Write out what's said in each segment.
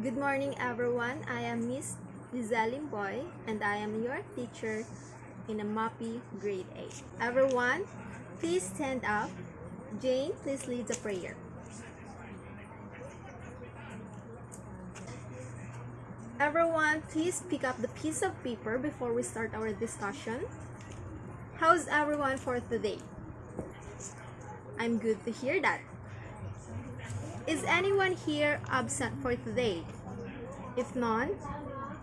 Good morning, everyone. I am Miss LIEZL LIMBOY, and I am your teacher in a MAPI Grade 8. Everyone, please stand up. Jane, please lead the prayer. Everyone, please pick up the piece of paper before we start our discussion. How's everyone for today? I'm good to hear that. Is anyone here absent for today? If none,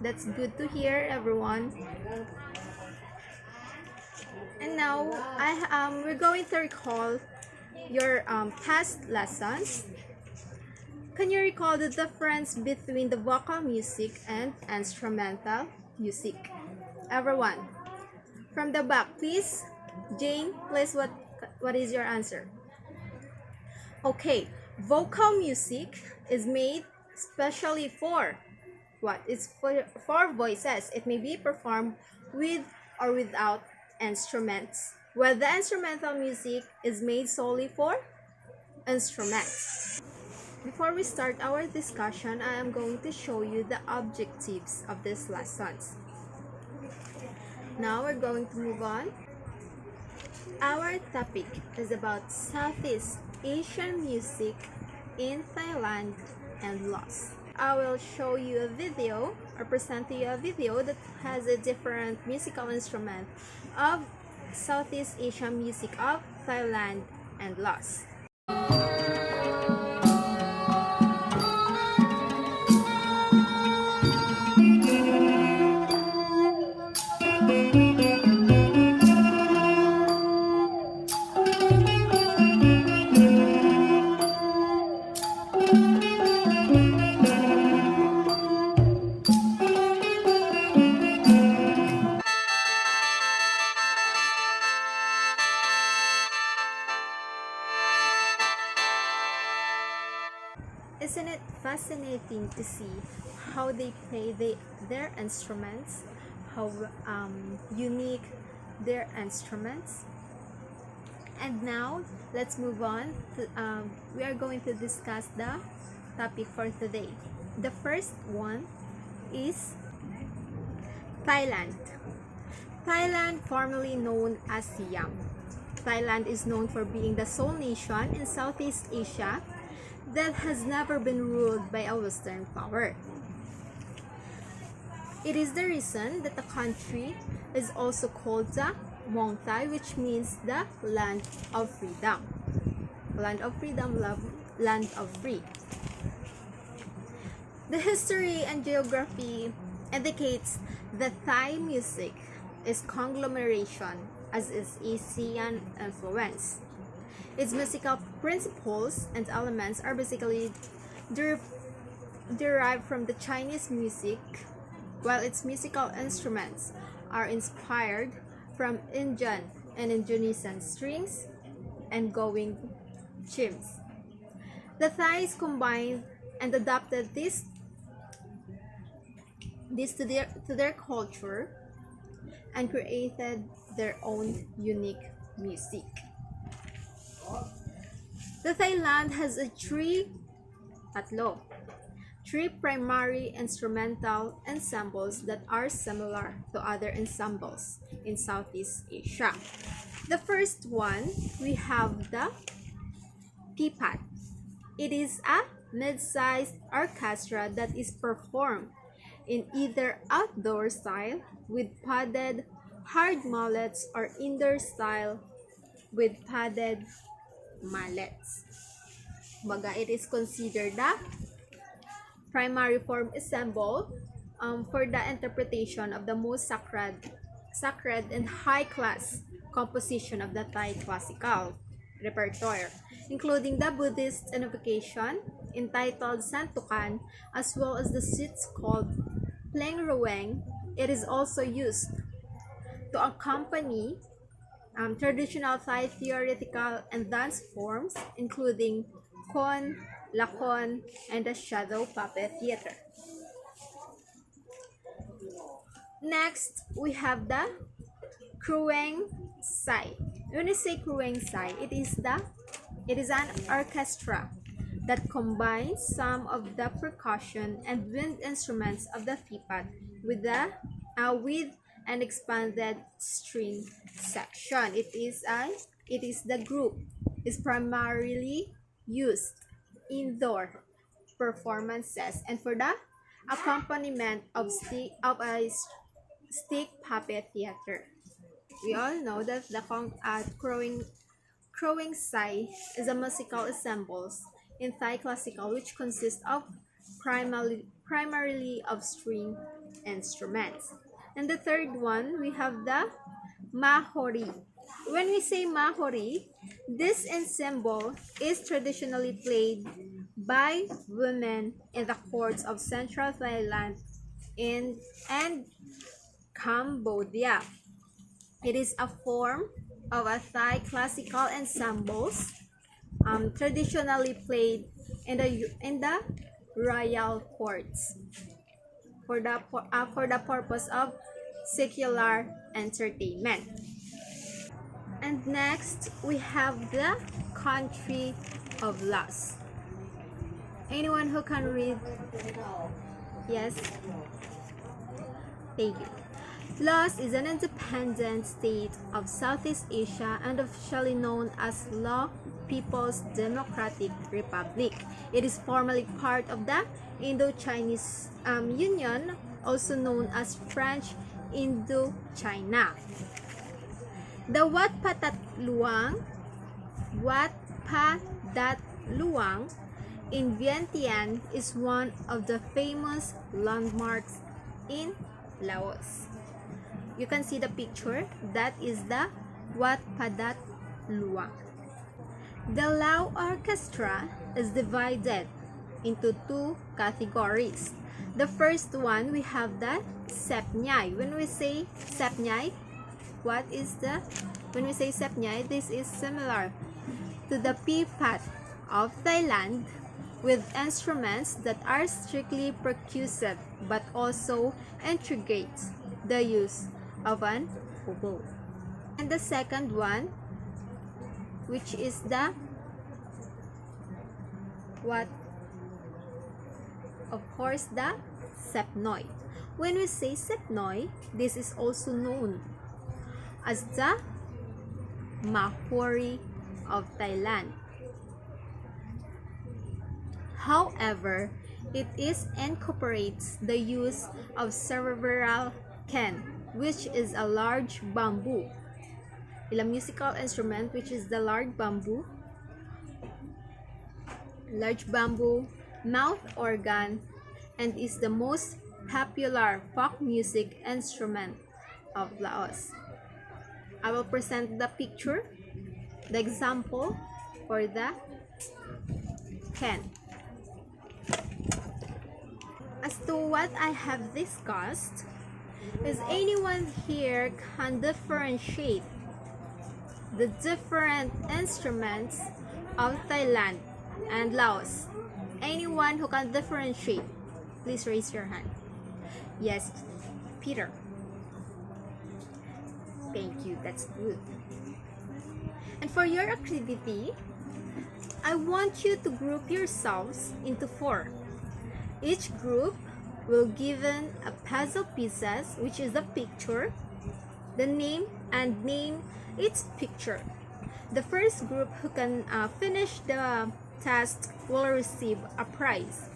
that's good to hear, everyone. And now, we're going to recall your past lessons. Can you recall the difference between the vocal music and instrumental music? Everyone, from the back, please. Jane, please, what is your answer? Okay, vocal music is made specially for what? It's for voices. It may be performed with or without instruments, while the instrumental music is made solely for instruments. Before we start our discussion, I am going to show you the objectives of these lessons. Now we're going to move on. Our topic is about Southeast Asian music in Thailand and LAOS. I will show you a video or present to you a video that has a different musical instrument of Southeast Asian music of Thailand and LAOS. Isn't it fascinating to see how they play their instruments, how unique their instruments? And now, let's move on. We are going to discuss the topic for today. The first one is Thailand. Thailand, formerly known as Siam. Thailand is known for being the sole nation in Southeast Asia that has never been ruled by a Western power. It is the reason that the country is also called the Muang Thai, which means the land of freedom. Land of freedom, land of free. The history and geography indicates that Thai music is conglomeration as is Asian influence. Its musical principles and elements are basically derived from the Chinese music, while its musical instruments are inspired from Indian and Indonesian strings and going chimes. The Thais combined and adapted this to their culture and created their own unique music. The Thailand has three primary instrumental ensembles that are similar to other ensembles in Southeast Asia. The first one, we have the PED. It is a mid-sized orchestra that is performed in either outdoor style with padded hard mallets or indoor style with padded mallets. Baga, it is considered the primary form ensemble for the interpretation of the most sacred and high-class composition of the Thai classical repertoire, including the Buddhist invocation entitled Santukan, as well as the suites called Pleng Rueng. It is also used to accompany traditional Thai theatrical and dance forms, including Kon, Lakon, and the Shadow Puppet Theater. Next, we have the Krueng Sai. When you say Krueng Sai, it is an orchestra that combines some of the percussion and wind instruments of the PED with an expanded string section. It is the group is primarily used indoor performances and for the accompaniment of a stick puppet theater. We all know that the crowing sai is a musical ensemble in Thai classical which consists of primarily of string instruments. And the third one, we have the mahori. When we say mahori, this ensemble is traditionally played by women in the courts of central Thailand and Cambodia. It is a form of a Thai classical ensembles traditionally played in the royal courts for the purpose of secular entertainment. And next, we have the country of LAOS. Anyone who can read? Yes? Thank you. LAOS is an independent state of Southeast Asia and officially known as Laos People's Democratic Republic. It is formally part of the Indo-Chinese Union, also known as French Indochina. The Wat Pat Luang in Vientiane is one of the famous landmarks in Laos. You can see the picture. That is the Wat Padat Luang. The Lao Orchestra is divided into two categories. The first one, we have the Sepnyai. When we say Sepnyai, when we say Sepnyai, this is similar to the PED of Thailand with instruments that are strictly percussive but also integrate the use of an oboe. And the second one, which is the the Sepnoi. When we say Sepnoi, this is also known as the Mahori of Thailand. However, it incorporates the use of cerebral ken, which is a large bamboo, a musical instrument which is the large bamboo mouth organ, and is the most popular folk music instrument of Laos. I will present the picture, the example for the ken. As to what I have discussed, is anyone here can differentiate the different instruments of Thailand and Laos? Anyone who can differentiate, please raise your hand. Yes, Peter. Thank you, that's good. And for your activity, I want you to group yourselves into 4. Each group will given a puzzle pieces, which is the picture, the name, and name its picture. The first group who can finish the task will receive a prize.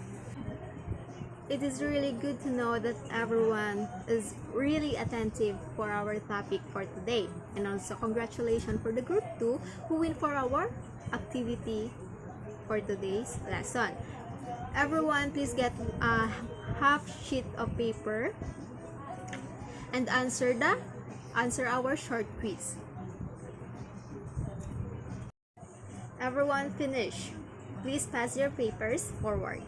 It is really good to know that everyone is really attentive for our topic for today. And also congratulations for the group 2 who win for our activity for today's lesson. Everyone, please get a half sheet of paper and answer our short quiz. Everyone finish. Please pass your papers forward.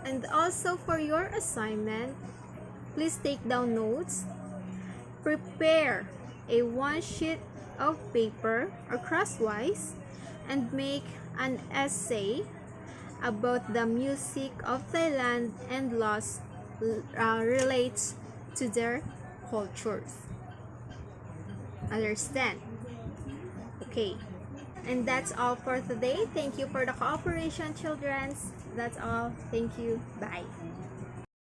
And also for your assignment, please take down notes. Prepare a 1 sheet of paper or crosswise and make an essay about the music of Thailand and LAOS relates to their cultures. Understand? Okay. And that's all for today. Thank you for the cooperation, children. That's all. Thank you. Bye.